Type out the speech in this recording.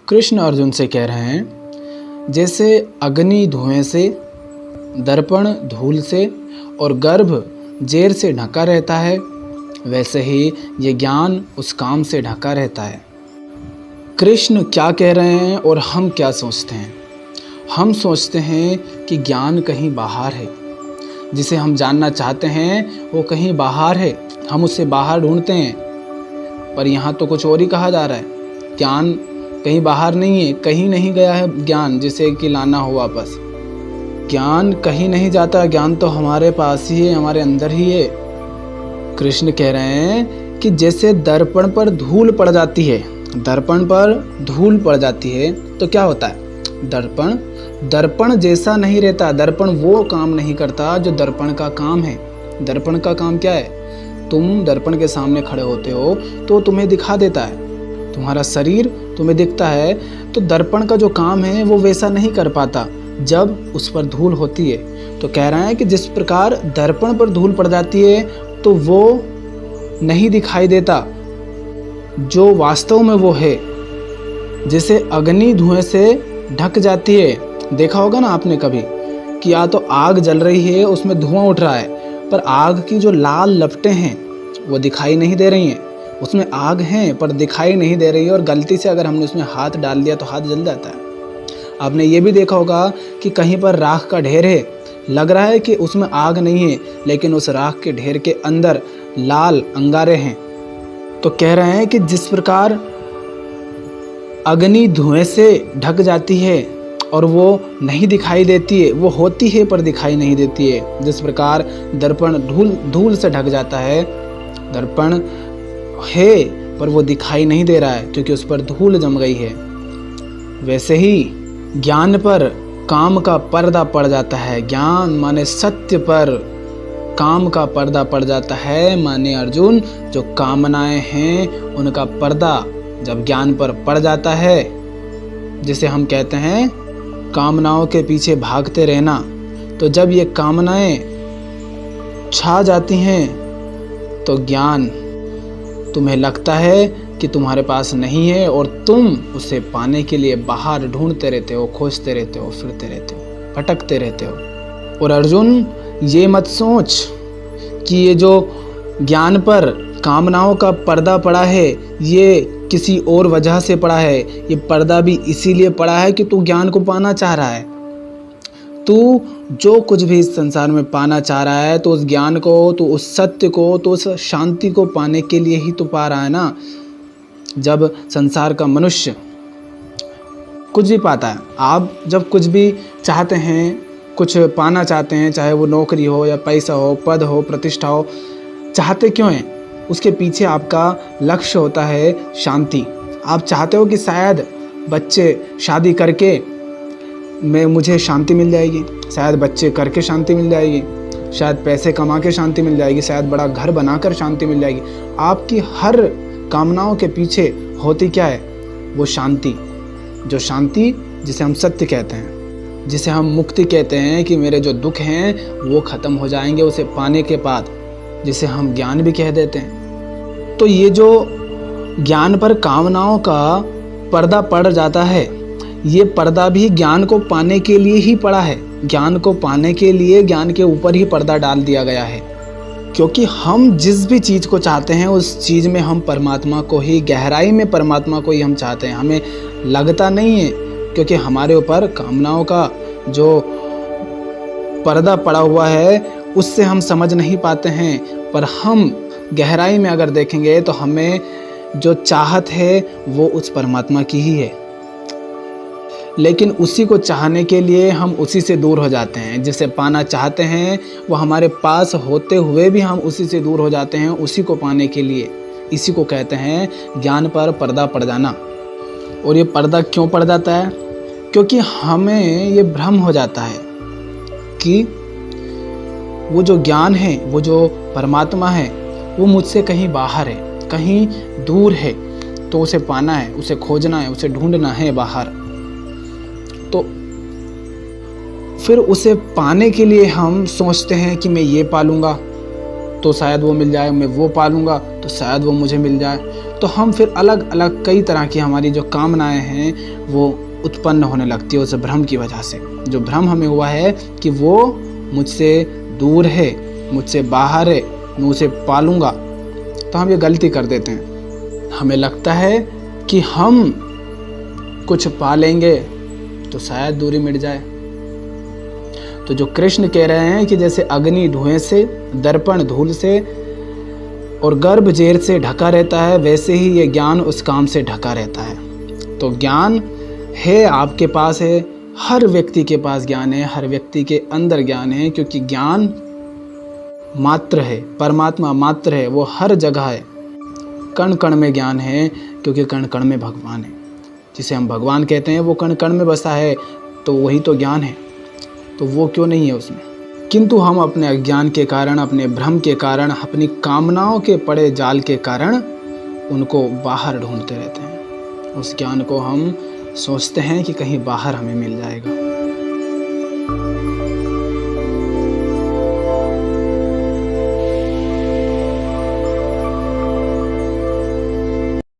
कृष्ण अर्जुन से कह रहे हैं, जैसे अग्नि धुएं से, दर्पण धूल से और गर्भ जेर से ढका रहता है, वैसे ही ये ज्ञान उस काम से ढका रहता है। कृष्ण क्या कह रहे हैं और हम क्या सोचते हैं? हम सोचते हैं कि ज्ञान कहीं बाहर है, जिसे हम जानना चाहते हैं वो कहीं बाहर है, हम उससे बाहर ढूंढते हैं। पर यहाँ तो कुछ और ही कहा जा रहा है। ज्ञान कहीं बाहर नहीं है, कहीं नहीं गया है ज्ञान, जिसे कि लाना हो वापस। ज्ञान कहीं नहीं जाता, ज्ञान तो हमारे पास ही है, हमारे अंदर ही है। कृष्ण कह रहे हैं कि जैसे दर्पण पर धूल पड़ जाती है, दर्पण पर धूल पड़ जाती है तो क्या होता है? दर्पण जैसा नहीं रहता। दर्पण वो काम नहीं करता जो दर्पण का काम है। दर्पण का काम क्या है? तुम दर्पण के सामने खड़े होते हो तो तुम्हें दिखा देता है, तुम्हारा शरीर तुम्हें दिखता है। तो दर्पण का जो काम है वो वैसा नहीं कर पाता जब उस पर धूल होती है। तो कह रहे हैं कि जिस प्रकार दर्पण पर धूल पड़ जाती है तो वो नहीं दिखाई देता जो वास्तव में वो है। जैसे अग्नि धुएं से ढक जाती है। देखा होगा ना आपने कभी कि या तो आग जल रही है, उसमें धुआं उठ रहा है, पर आग की जो लाल लपटें हैं वो दिखाई नहीं दे रही हैं। उसमें आग है पर दिखाई नहीं दे रही है, और गलती से अगर हमने उसमें हाथ डाल दिया तो हाथ जल जाता है। आपने ये भी देखा होगा कि कहीं पर राख का ढेर है, लग रहा है कि उसमें आग नहीं है, लेकिन उस राख के ढेर के अंदर लाल अंगारे हैं। तो कह रहे हैं कि जिस प्रकार अग्नि धुएं से ढक जाती है और वो नहीं दिखाई देती है, वो होती है पर दिखाई नहीं देती है। जिस प्रकार दर्पण धूल से ढक जाता है, दर्पण है पर वो दिखाई नहीं दे रहा है क्योंकि उस पर धूल जम गई है, वैसे ही ज्ञान पर काम का पर्दा पड़ जाता है। ज्ञान माने सत्य पर काम का पर्दा पड़ जाता है, माने अर्जुन जो कामनाएं हैं उनका पर्दा जब ज्ञान पर पड़ जाता है, जिसे हम कहते हैं कामनाओं के पीछे भागते रहना। तो जब ये कामनाएं छा जाती हैं तो ज्ञान तुम्हें लगता है कि तुम्हारे पास नहीं है और तुम उसे पाने के लिए बाहर ढूंढते रहते हो, खोजते रहते हो, फिरते रहते हो, भटकते रहते हो। और अर्जुन ये मत सोच कि ये जो ज्ञान पर कामनाओं का पर्दा पड़ा है ये किसी और वजह से पड़ा है। ये पर्दा भी इसीलिए पड़ा है कि तू ज्ञान को पाना चाह रहा है। तू जो कुछ भी इस संसार में पाना चाह रहा है तो उस ज्ञान को, तो उस सत्य को, तो उस शांति को पाने के लिए ही तो पा रहा है ना। जब संसार का मनुष्य कुछ भी पाता है, आप जब कुछ भी चाहते हैं, कुछ पाना चाहते हैं, चाहे वो नौकरी हो या पैसा हो, पद हो, प्रतिष्ठा हो, चाहते क्यों हैं? उसके पीछे आपका लक्ष्य होता है शांति। आप चाहते हो कि शायद बच्चे शादी करके मुझे शांति मिल जाएगी, शायद बच्चे करके शांति मिल जाएगी, शायद पैसे कमा के शांति मिल जाएगी, शायद बड़ा घर बनाकर शांति मिल जाएगी। आपकी हर कामनाओं के पीछे होती क्या है? वो शांति। जो शांति जिसे हम सत्य कहते हैं, जिसे हम मुक्ति कहते हैं, कि मेरे जो दुख हैं वो ख़त्म हो जाएंगे उसे पाने के बाद, जिसे हम ज्ञान भी कह देते हैं। तो ये जो ज्ञान पर कामनाओं का पर्दा पड़ जाता है, ये पर्दा भी ज्ञान को पाने के लिए ही पड़ा है। ज्ञान को पाने के लिए ज्ञान के ऊपर ही पर्दा डाल दिया गया है, क्योंकि हम जिस भी चीज़ को चाहते हैं उस चीज़ में हम परमात्मा को ही, गहराई में परमात्मा को ही हम चाहते हैं। हमें लगता नहीं है क्योंकि हमारे ऊपर कामनाओं का जो पर्दा पड़ा हुआ है उससे हम समझ नहीं पाते हैं। पर हम गहराई में अगर देखेंगे तो हमें जो चाहत है वो उस परमात्मा की ही है, लेकिन उसी को चाहने के लिए हम उसी से दूर हो जाते हैं। जिसे पाना चाहते हैं वो हमारे पास होते हुए भी हम उसी से दूर हो जाते हैं, उसी को पाने के लिए। इसी को कहते हैं ज्ञान पर पर्दा पड़ जाना। और ये पर्दा क्यों पड़ जाता है? क्योंकि हमें ये भ्रम हो जाता है कि वो जो ज्ञान है, वो जो परमात्मा है, वो मुझसे कहीं बाहर है, कहीं दूर है, तो उसे पाना है, उसे खोजना है, उसे ढूंढना है बाहर। तो फिर उसे पाने के लिए हम सोचते हैं कि मैं ये पालूंगा, तो शायद वो मिल जाए, मैं वो पालूंगा तो शायद वो मुझे मिल जाए। तो हम फिर अलग अलग कई तरह की हमारी जो कामनाएं हैं वो उत्पन्न होने लगती है उस भ्रम की वजह से। जो भ्रम हमें हुआ है कि वो मुझसे दूर है, मुझसे बाहर है, मैं उसे पालूंगा, तो हम ये गलती कर देते हैं। हमें लगता है कि हम कुछ पालेंगे तो शायद दूरी मिट जाए। तो जो कृष्ण कह रहे हैं कि जैसे अग्नि धुएं से, दर्पण धूल से और गर्भ जेर से ढका रहता है, वैसे ही ये ज्ञान उस काम से ढका रहता है। तो ज्ञान है, आपके पास है, हर व्यक्ति के पास ज्ञान है, हर व्यक्ति के अंदर ज्ञान है, क्योंकि ज्ञान मात्र है, परमात्मा मात्र है, वो हर जगह है। कण कण में ज्ञान है, क्योंकि कण कण में भगवान है। जिसे हम भगवान कहते हैं वो कण कण में बसा है, तो वही तो ज्ञान है, तो वो क्यों नहीं है उसमें। किंतु हम अपने अज्ञान के कारण, अपने भ्रम के कारण, अपनी कामनाओं के पड़े जाल के कारण उनको बाहर ढूंढते रहते हैं। उस ज्ञान को हम सोचते हैं कि कहीं बाहर हमें मिल जाएगा।